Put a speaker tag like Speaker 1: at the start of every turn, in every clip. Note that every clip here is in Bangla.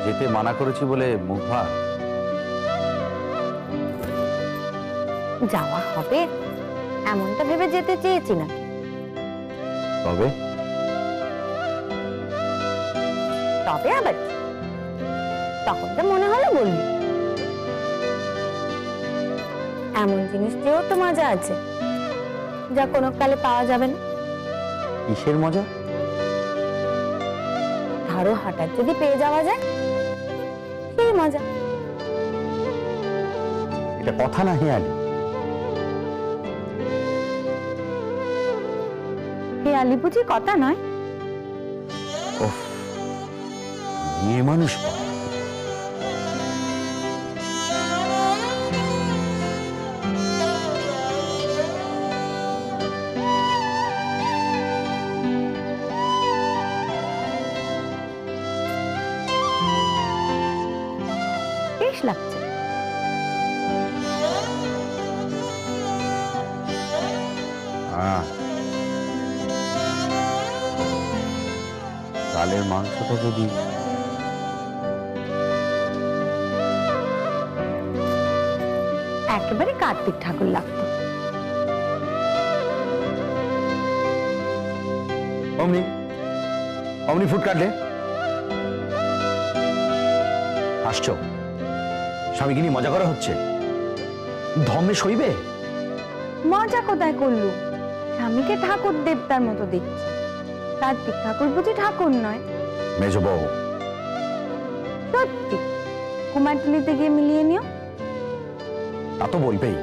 Speaker 1: যেতে মানা করেছি বলে মুখ ভার?
Speaker 2: যাওয়া হবে এমনটা ভেবে যেতে চেয়েছি না।
Speaker 1: তবে
Speaker 2: তবে আবার তখন তো মনে হলো বলবি। এমন জিনিস চেয়েও তো মজা আছে যা কোনো কালে পাওয়া যাবে না।
Speaker 1: কিসের মজা?
Speaker 2: ধরো হঠাৎ যদি পেয়ে যাওয়া যায় সেই মজা।
Speaker 1: এটা কথা না হেয়ালি।
Speaker 2: হেয়ালি বুঝি কথা নয়?
Speaker 1: ওফ, মেয়ে মানুষ
Speaker 2: বেশ লাগছে।
Speaker 1: কালের মাংসটা যদি
Speaker 2: একেবারে কার্তিক ঠাকুর লাগতো।
Speaker 1: অমনি অমনি ফুট কাটলে আসছো, স্বামীকে নিয়ে মজা করা হচ্ছে, ধমে সইবে?
Speaker 2: মজা কোথায় করলু? স্বামীকে ঠাকুর দেবতার মতো দেখছি। কার্তিক ঠাকুর বুঝি ঠাকুর নয়?
Speaker 1: মেজ বউ,
Speaker 2: সত্যি কুমারটুলিতে গিয়ে মিলিয়ে নিও।
Speaker 1: তা তো বলবেই।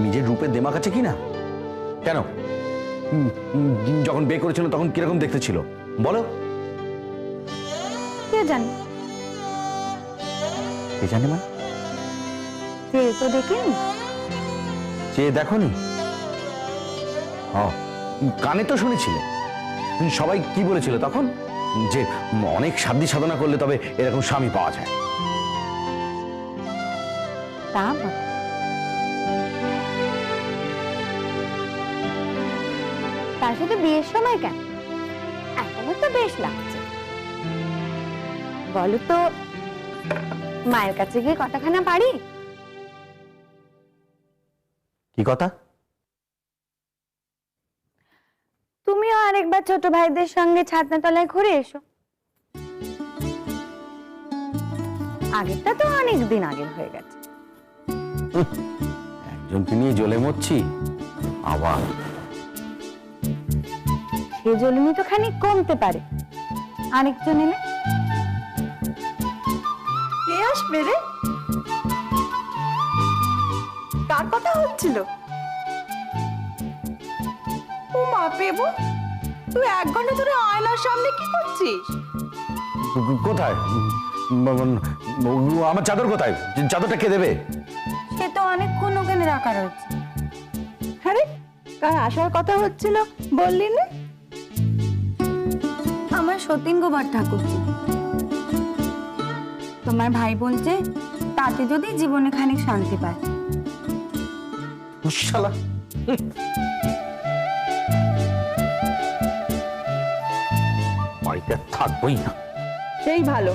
Speaker 1: নিজের রূপের দেমাক আছে কিনা? কেন যখন বিয়ে করেছিল তখন কিরকম দেখতে ছিল বলো?
Speaker 2: কে জানে?
Speaker 1: কে জানে মা?
Speaker 2: চেয়ে তো দেখিনি।
Speaker 1: চেয়ে দেখোনি? কানে তো শুনেছিলে। সবাই কি বলেছিল তখন? যে অনেক সাধ্য সাধনা করলে তবে এরকম স্বামী পাওয়া যায়।
Speaker 2: তা বটে। তার সাথে বিয়ের সময় কেন? এখনো তো বেশ লাগছে। বলো তো, মায়ের কাছে গিয়ে কতখানা পারি?
Speaker 1: কি কথা?
Speaker 2: তুমিও আরেকবার ছোট ভাইদের সঙ্গে ছাদনা তলায় ঘুরে এসো। আগেরটা তো অনেক দিন আগের হয়ে গেছে।
Speaker 1: একজনকে নিয়ে জ্বলে মরছি আবার।
Speaker 2: সে জ্বলুনি তো খানিক কমতে পারে আরেকজন এলে।
Speaker 3: কে আসবে রে? কার কথা হচ্ছিল? ও মা পেবো, তুই 1 ঘন্টা ধরে আয়নার সামনে কি করছিস?
Speaker 1: কোথায়? আমার চাদর কোথায়? চাদরটা কে দেবে?
Speaker 2: সে তো অনেকক্ষণ ওখানে রাখা রয়েছে।
Speaker 3: আরে কার আসার কথা হচ্ছিল বললি না?
Speaker 2: আমার সতীন গোপাল ঠাকুরজি। তোমার ভাই বলছে তাতে যদি জীবনে খানিক শান্তি পায়।
Speaker 1: শালা, বাড়িতে থাকবোই না।
Speaker 3: সেই ভালো,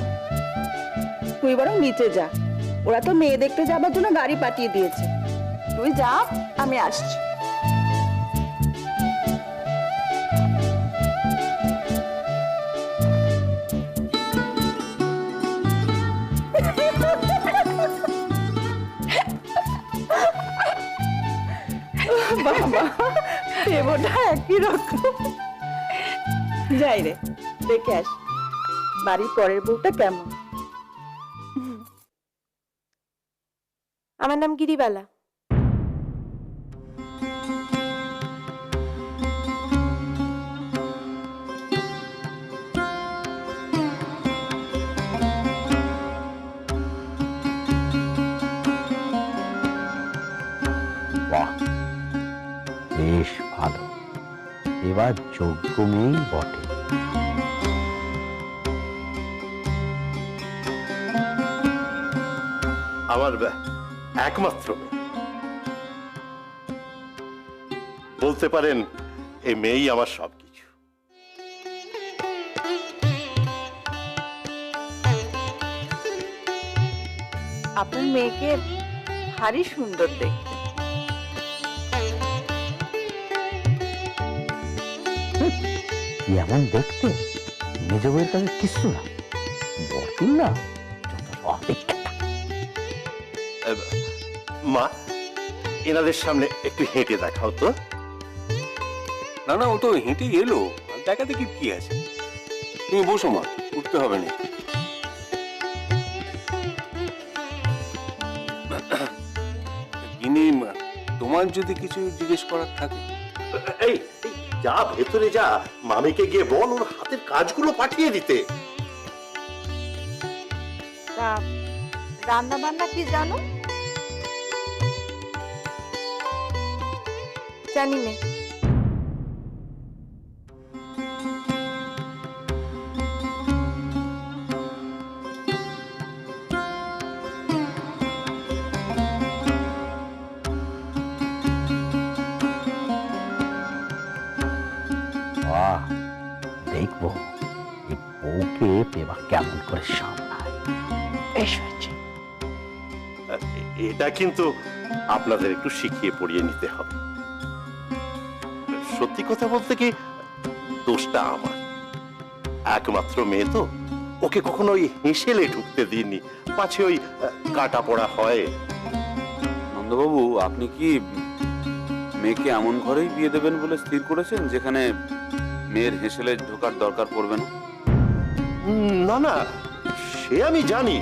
Speaker 3: তুই বরং নিচে যা। ওরা তো মেয়ে দেখতে যাবার জন্য গাড়ি পাঠিয়ে দিয়েছে। তুই যা, আমি আসছি। বাবা, দেবটা একই রকম। যাই রে, দেখে আস বাড়ির পরের বউটা কেমন।
Speaker 4: আমার নাম গিরিবালা।
Speaker 1: বাহ, বেশ ভালো। এবার যোগ্য মেয়েই বটে।
Speaker 5: আমার একমাত্র মেয়ে। বলতে পারেন এই মেয়েই আমার সবকিছু।
Speaker 3: আপনার মেয়েকে ভারী সুন্দর দেখতে।
Speaker 1: এমন দেখতে মেজ বউয়ের কাছে কিছু না, বটিন না যত অপেক্ষা।
Speaker 5: মা, এনাদের সামনে একটু হেঁটে দেখাও তো।
Speaker 4: না না, ও তো হেঁটে এলো, দেখা দেখি কি আছে। তুমি বসো মা, উঠতে হবে না। গিনি, তোমার যদি কিছু জিজ্ঞেস করার থাকে।
Speaker 5: এই এই, যা ভেতরে যা, মামিকে গিয়ে বল ওর হাতের কাজগুলো পাঠিয়ে দিতে।
Speaker 3: তা রান্না বান্না কি জানো? জানি না।
Speaker 1: বাহ, দেখবো এই বউকে পেবা কেমন করে সামলায়। বেশ হয়েছে।
Speaker 5: এটা কিন্তু আপনাদের একটু শিখিয়ে পড়িয়ে নিতে হবে। সত্যি কথা বলতে কি, দোষটা আমার। একমাত্র মেয়ে তো, ওকে কখনো ওই হেসেলে ঢুকতে দিইনি, পাছে ওই কাটা পড়া হয়।
Speaker 4: নন্দবাবু, আপনি কি মেয়েকে এমন ঘরেই বিয়ে দেবেন বলে স্থির করেছেন যেখানে মেয়ের হেসেলে ঢোকার দরকার পড়বে না?
Speaker 5: না না, সে আমি জানি।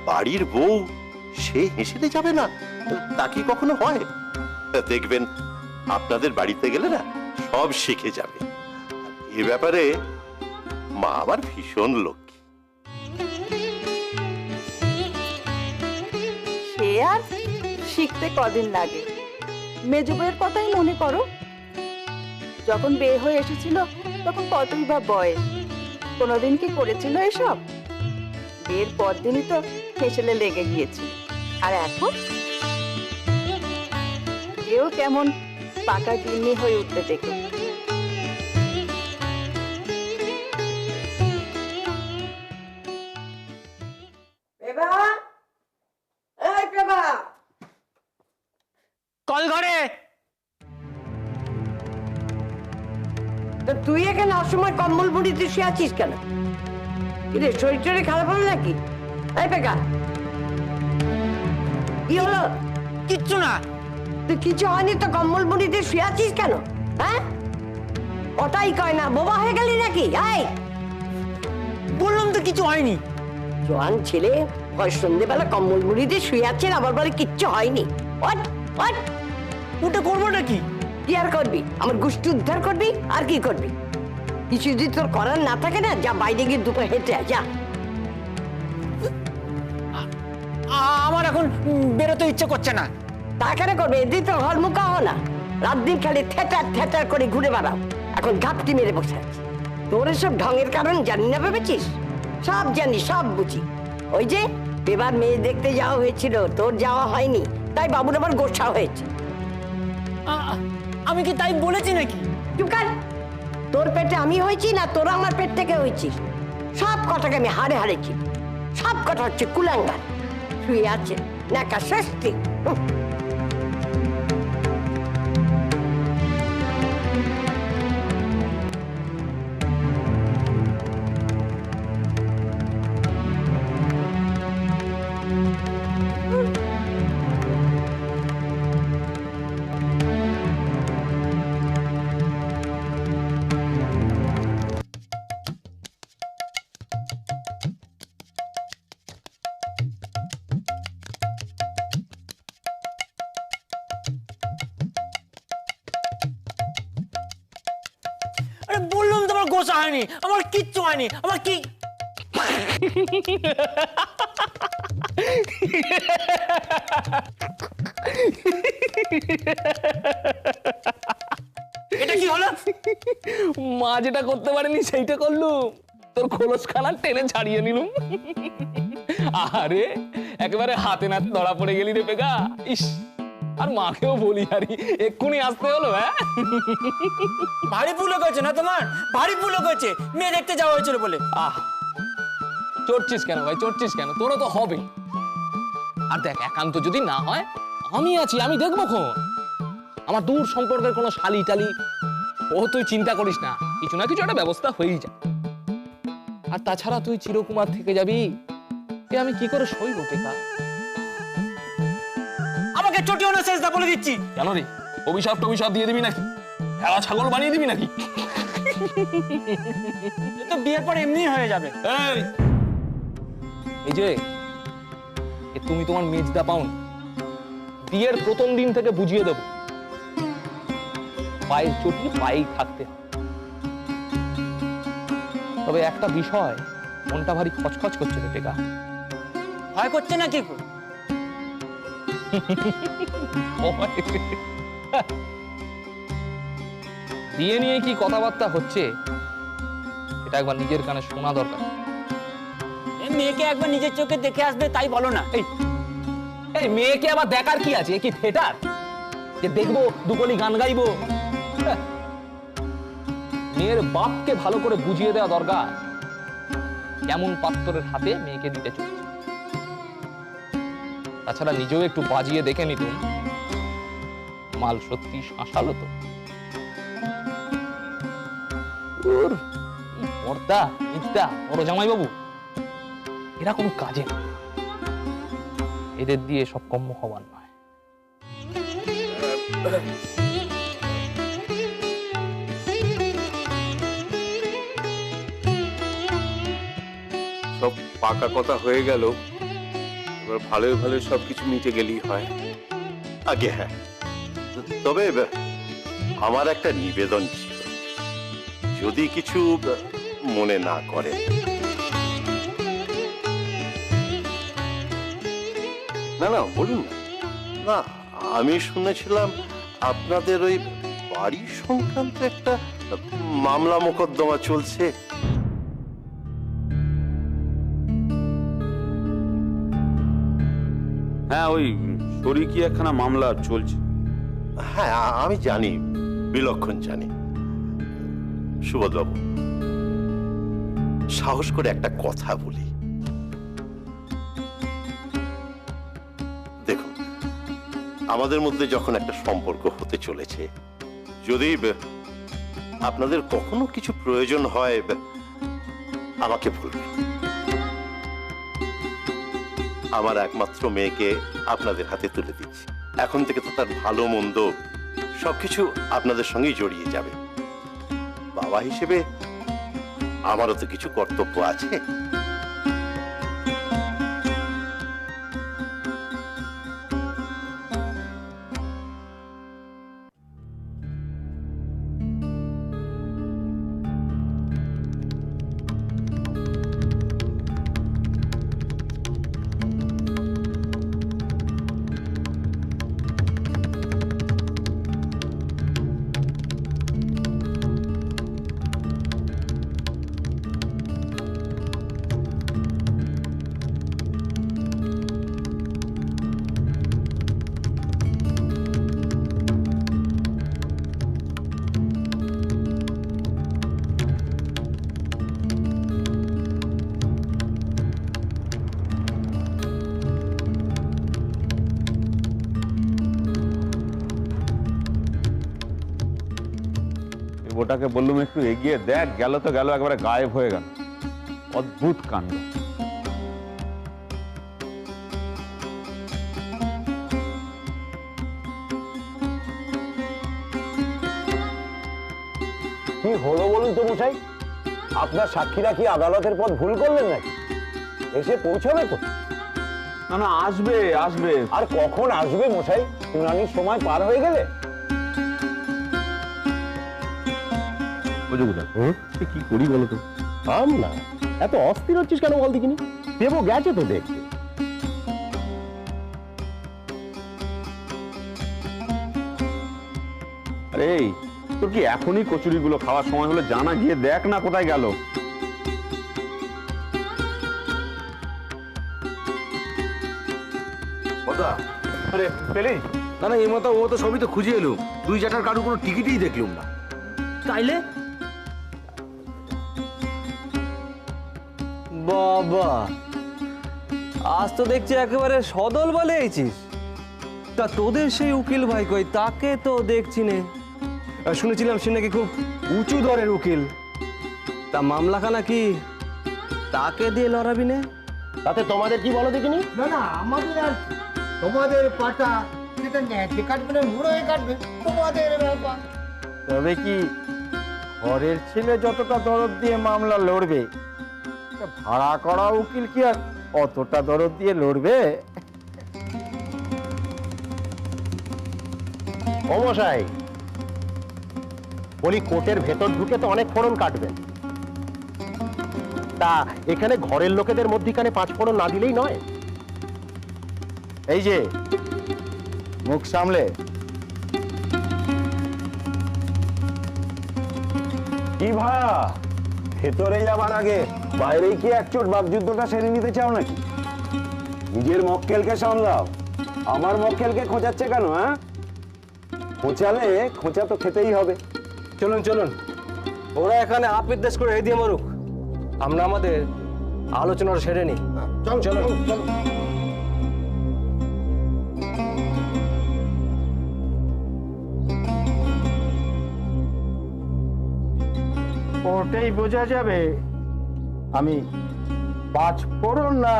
Speaker 5: বাড়ির বউ সে হেসেলে যাবে না, তা কি কখনো হয়? দেখবেন আপনাদের বাড়িতে গেলে না সব শিখে যাবে। এ ব্যাপারে মা আমার ভীষণ লক্ষ্মী।
Speaker 3: সে আর শিখতে কদিন লাগে। মেজো বউয়ের কথাই মনে করো, যখন বিয়ে হয়ে এসেছিল তখন কতই বা বয়স, কোনোদিন কি করেছিল এসব? বিয়ের পর দিনই তো হেসেলে লেগে গিয়েছিল। আর এখন কেউ কেমন পাকা গিন্নি হয়ে উঠতে দেখো।
Speaker 6: কল ঘরে।
Speaker 7: তো তুই এখানে অসময় কম্বল মুড়িতে শুয়ে আছিস কেন? কিরে, শরীর টরীর খারাপ হলো নাকি? এই বেকা, কি হলো?
Speaker 6: কিচ্ছু না।
Speaker 7: তুই কিছু হয়নি তো কম্বল মুড়িতে শুয়ে আছিস কেন? হ্যাঁ, ওটাই কয় না, বোবা হয়ে গেলি নাকি? এই,
Speaker 6: বললাম তো কিছু হয়নি।
Speaker 7: জোয়ান ছেলে হয় সন্ধ্যেবেলা কম্বল মুড়িতে শুয়ে আছেন, আবার বলে কিচ্ছু হয়নি। What what?
Speaker 6: ওটা করবো নাকি?
Speaker 7: কি আর করবি? আমার গোষ্ঠী উদ্ধার করবি? আর কি করবি? কিছু যদি তোর করার না থাকে না, যা বাইরে গিয়ে দুটো হেঁটে আয়, যা।
Speaker 6: আমার এখন বেরোতে ইচ্ছে করছে না।
Speaker 7: তা কেন করবে? এদিন তো হলমুখা হো না, রাত দিন খালি থ্যাটার থ্যাটার করে ঘুরে বেড়াও। এখন ঘাপটি মেরে বসে আছি। তোর এসব ঢঙের কারণ জানি না ভেবেছিস? সব জানি, সব বুঝি। ওই যে এবার মেয়ে দেখতে যাওয়া হয়েছিল, তোর যাওয়া হয়নি, তাই বাবুর আবার গোসা হয়েছে।
Speaker 6: আমি কি তাই বলেছি নাকি?
Speaker 7: চুপ কর। তোর পেটে আমি হয়েছি না তোরা আমার পেট থেকে হয়েছিস? সব কটাকে আমি হাড়ে হারেছি। সব কটা হচ্ছে কুলাঙ্গার, শুয়ে আছে নাকা ষষ্ঠী।
Speaker 6: আরে বললাম তোমার গোসা হয়নি, আমার কিচ্ছু হয়নি। আমার কি এটা কি হলো?
Speaker 8: মা যেটা করতে পারেনি সেইটা করলুম, তোর খোলস খানা টেনে ছাড়িয়ে নিলুম। আরে একেবারে হাতে নাতে ধরা পড়ে গেলি রে পেগা। ইস, আর মাকেও বলি আরি, এক্ষুনি আসতে হলো। হ্যাঁ,
Speaker 6: ভারী ভুল হয়েছে না তোমার? ভারী ভুল হয়েছে, মেয়ে দেখতে যাওয়া হয়েছিল বলে।
Speaker 8: আহ, চড়ছিস কেন ভাই, চড়ছিস কেন? তোরও তো হবে। আর দেখ একান্ত যদি না হয় আমি আছি, আমি দেখবো খন। আমার দূর সম্পর্কের কোনো শালি টালি ও তুই চিন্তা করিস না, কিছু না কিছু একটা ব্যবস্থা হয়েই যায়। আর তাছাড়া তুই চিরকুমার থেকে যাবি, এ আমি কি করে সইব টেকা?
Speaker 6: আমাকে চটিও না শেষদা বলে দিচ্ছি।
Speaker 8: কেন রে, অভিশাপ টভিশাপ দিয়ে দিবি নাকি? খেলা ছাগল বানিয়ে দিবি নাকি?
Speaker 6: এ তো বিয়ের পর এমনি হয়ে যাবে।
Speaker 8: এই যে তুমি তোমার মেজদা পাও, বিয়ের প্রথম দিন থেকে বুঝিয়ে দেব, পায়ের চটি পায়েই থাকতে হবে। তবে একটা বিষয় মনটা ভারী খচখচ করছে রে টেকা।
Speaker 6: ভয় করছে না কি?
Speaker 8: বিয়ে নিয়ে কি কথাবার্তা হচ্ছে এটা একবার নিজের কানে শোনা দরকার।
Speaker 6: মেয়েকে একবার নিজের চোখে দেখে আসবে, তাই বলো না।
Speaker 8: এই মেয়েকে আবার দেখার কি আছে? এ কি থিয়েটার যে দেখবো দুকলি গান গাইবো? মেয়ের বাপকে ভালো করে বুঝিয়ে দেওয়া দরকার কেমন পাত্রের হাতে মেয়েকে দিতে চলছে। তাছাড়া নিজেও একটু বাজিয়ে দেখে নিতুম, মাল সত্যি শাঁসালো তো। ওর পর্দা ইজদা বড় জামাইবাবু এরা কোনো কাজে না, এদের দিয়ে সব কম্য হবার নয়।
Speaker 4: সব পাকা কথা হয়ে গেল, এবার ভালোই ভালোই সবকিছু মিটে গেলেই হয়।
Speaker 5: আগে হ্যাঁ, তবে আমার একটা নিবেদন ছিল, যদি কিছু মনে না করে। না না বলুন না। না, আমি শুনেছিলাম আপনাদের ওই বাড়ি সংক্রান্ত একটা মামলা মোকদ্দমা চলছে।
Speaker 4: হ্যাঁ, ওই শরিকি একখানা মামলা চলছে।
Speaker 5: হ্যাঁ আমি জানি, বিলক্ষণ জানি। সুবোধবাবু, সাহস করে একটা কথা বলি। দেখুন, আমাদের মধ্যে যখন একটা সম্পর্ক হতে চলেছে, যদি আপনাদের কখনো কিছু প্রয়োজন হয় আমাকে বলবেন। আমার একমাত্র মেয়েকে আপনাদের হাতে তুলে দিচ্ছি। এখন থেকে তো তার ভালো মন্দ সবকিছু আপনাদের সঙ্গেই জড়িয়ে যাবে। বাবা হিসেবে আমারও তো কিছু কর্তব্য আছে।
Speaker 9: ওটাকে বললুম একটু এগিয়ে দেখ, গেল তো গেল, একবারে গায়েব হয়ে গেল। অদ্ভুত কাণ্ড।
Speaker 10: কি হলো বলুন তো মশাই? আপনার সাক্ষীরা কি আদালতের পথ ভুল করলেন নাকি? এসে পৌঁছাবে তো?
Speaker 9: না না, আসবে আসবে।
Speaker 10: আর কখন আসবে মশাই? শুনানির সময় পার হয়ে গেলে?
Speaker 9: কি করি বলো তো?
Speaker 10: থাম না, এত অস্থির হচ্ছিস কেন বল দেখিনি? দেবো গেছে তো দেখতে।
Speaker 9: আরে তোর কি এখনই কচুরিগুলো খাওয়ার সময় হলো? জানা গিয়ে দেখ না কোথায় গেল।
Speaker 1: আরে পেলি? না না, এই মতো ও তো সবই তো খুঁজে এলুম, দুই জাটার কারো কোনো টিকিটই দেখলুম না।
Speaker 6: তাইলে
Speaker 10: বাবা,
Speaker 11: আজ তো দেখছি একেবারে সদল বলে এইছিস। তা তোদের সেই উকিল ভাই কই, তাকে তো দেখছি নে। শুনেছিলাম সে নাকি খুব উঁচু দরের উকিল। তা মামলাখানা কি তাকে দিয়ে লড়াবি নে?
Speaker 10: তাতে তোমাদের কি বলো দেখিনি?
Speaker 12: না না, আমাদের আর তোমাদের পাটা সেটা নেটে কাটবে না মুড়োয় কাটবে, তোমাদের ব্যাপার।
Speaker 6: তবে কি ঘরের ছেলে যতটা দরদ দিয়ে মামলা লড়বে, তা ভাড়া করা উকিল কি আর অতটা দরদ দিয়ে লড়বে?
Speaker 10: ও মশাই, বলি কোর্টের ভেতর ঢুকে তো অনেক ফোড়ন কাটবেন, তা এখানে ঘরের লোকেদের মধ্যিখানে 5 ফোড়ন না দিলেই নয়।
Speaker 6: এই যে মুখ সামলে।
Speaker 10: কি ভাড়া, ভেতরে যাবার আগে বাইরেই কি একচোট বাকযুদ্ধটা সেরে নিতে চাও নাকি? নিজের মক্কেলকে সামলাও, আমার মক্কেলকে খোঁচাচ্ছে কেন? হ্যাঁ, খোঁচালে খোঁচা তো খেতেই হবে।
Speaker 11: চলুন চলুন, ওরা এখানে আপ নির্দেশ করে এই দিয়ে মারুক, আমরা আমাদের আলোচনাটা সেরে নিই।
Speaker 12: চল চল চল।
Speaker 6: কোর্টেই বোঝা যাবে আমি 5 ফোড়ন না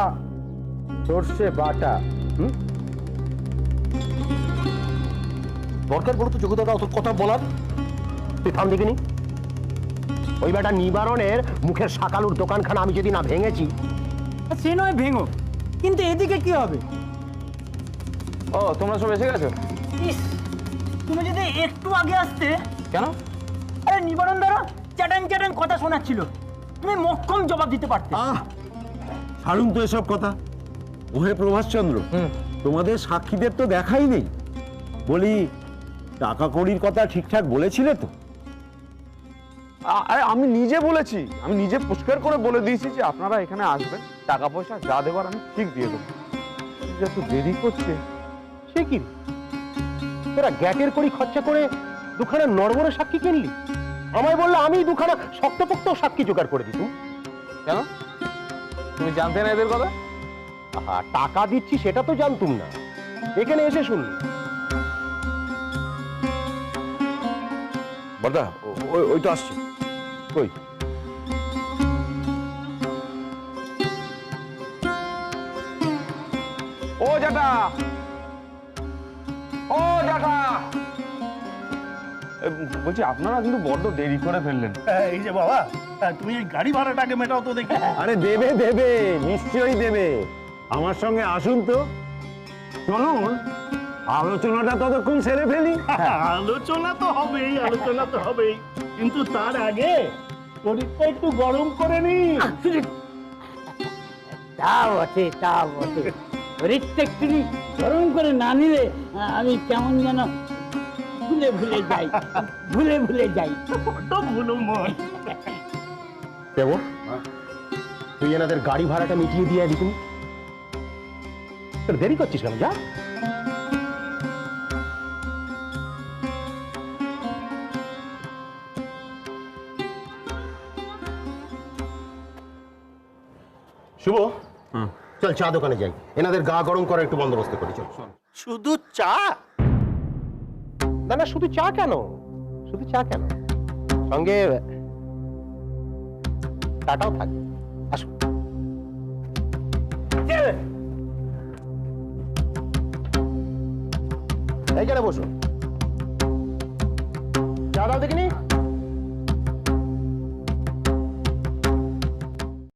Speaker 6: সর্ষে বাটা।
Speaker 10: দরকার বলো তো যোগ্যতা অত কথা বলার? তুই থাম দেখিনি, ওই বেটা নিবারণের মুখের শাকালুর দোকানখানা আমি যদি না ভেঙেছি।
Speaker 6: সে নয় ভেঙো, কিন্তু এদিকে কি হবে?
Speaker 8: ও, তোমরা সব এসে গেছো?
Speaker 6: তুমি যদি একটু আগে আসতে।
Speaker 8: কেন?
Speaker 6: আরে নিবারণ দ্বারা চ্যাটাং চ্যাটাং কথা শোনাচ্ছিল, তুমি মক্ষম জবাব দিতে পারতে।
Speaker 9: ছাড়ুন তো এসব কথা। ওহে প্রভাসচন্দ্র, তোমাদের সাক্ষীদের তো দেখাই নেই। বলি, টাকা কড়ির কথা ঠিকঠাক বলেছিলে তো?
Speaker 13: আরে আমি নিজে বলেছি, আমি নিজে পরিষ্কার করে বলে দিয়েছি যে আপনারা এখানে আসবেন, টাকা পয়সা যা দেবার আমি ঠিক দিয়ে দেবো। যত দেরি করছে।
Speaker 10: সে কি, তোরা গ্যাটের কড়ি খরচা করে দুখানা নড়বড়ে সাক্ষী কিনলি? আমায় বললে আমি দুখানা শক্তপোক্ত সাক্ষী জোগাড় করে দিতুম।
Speaker 8: কেন, তুমি জানতে না এদের কথা?
Speaker 10: টাকা দিচ্ছি সেটা তো জানতুম না, এখানে এসে শুনলি।
Speaker 1: বড়দা, ওই তো আসছে। কই?
Speaker 13: ও জাটা, ও জাটা, বলছি আপনারা কিন্তু বড্ড দেরি করে ফেললেন।
Speaker 12: এই যে বাবা, তুমি এই গাড়ি ভাড়াটাকে মেটাও তো দেখি।
Speaker 9: আরে দেবে দেবে, নিশ্চয়ই দেবে। আমার সঙ্গে আসুন তো, চলুন, আলোচনাটা ততক্ষণ সেরে ফেলি।
Speaker 12: আলোচনা তো হবেই, আলোচনা তো হবেই, কিন্তু তার আগে শরীরটা একটু গরম করে নি।
Speaker 6: তা বটে, তা বটে। শরীরটা একটু গরম করে না নিলে আমি কেমন যেন ভুলে ভুলে যাই, ভুলে ভুলে যাই।
Speaker 12: বড্ড ভুলো মন।
Speaker 10: দেবো, তুই এনাদের গাড়ি ভাড়াটা মিটিয়ে দিয়ে দিতুম। তোর দেরি করছিস কেন? যা। শুভ, চল চা দোকানে যাই, এনাদের গা গরম করার একটু বন্দোবস্ত করি। চল।
Speaker 12: শুধু চা?
Speaker 10: না না, শুধু চা কেন, শুধু চা কেন, সঙ্গে চাটাও থাকবে। আসো। এইখানে বসো, চা দাও দেখিনি।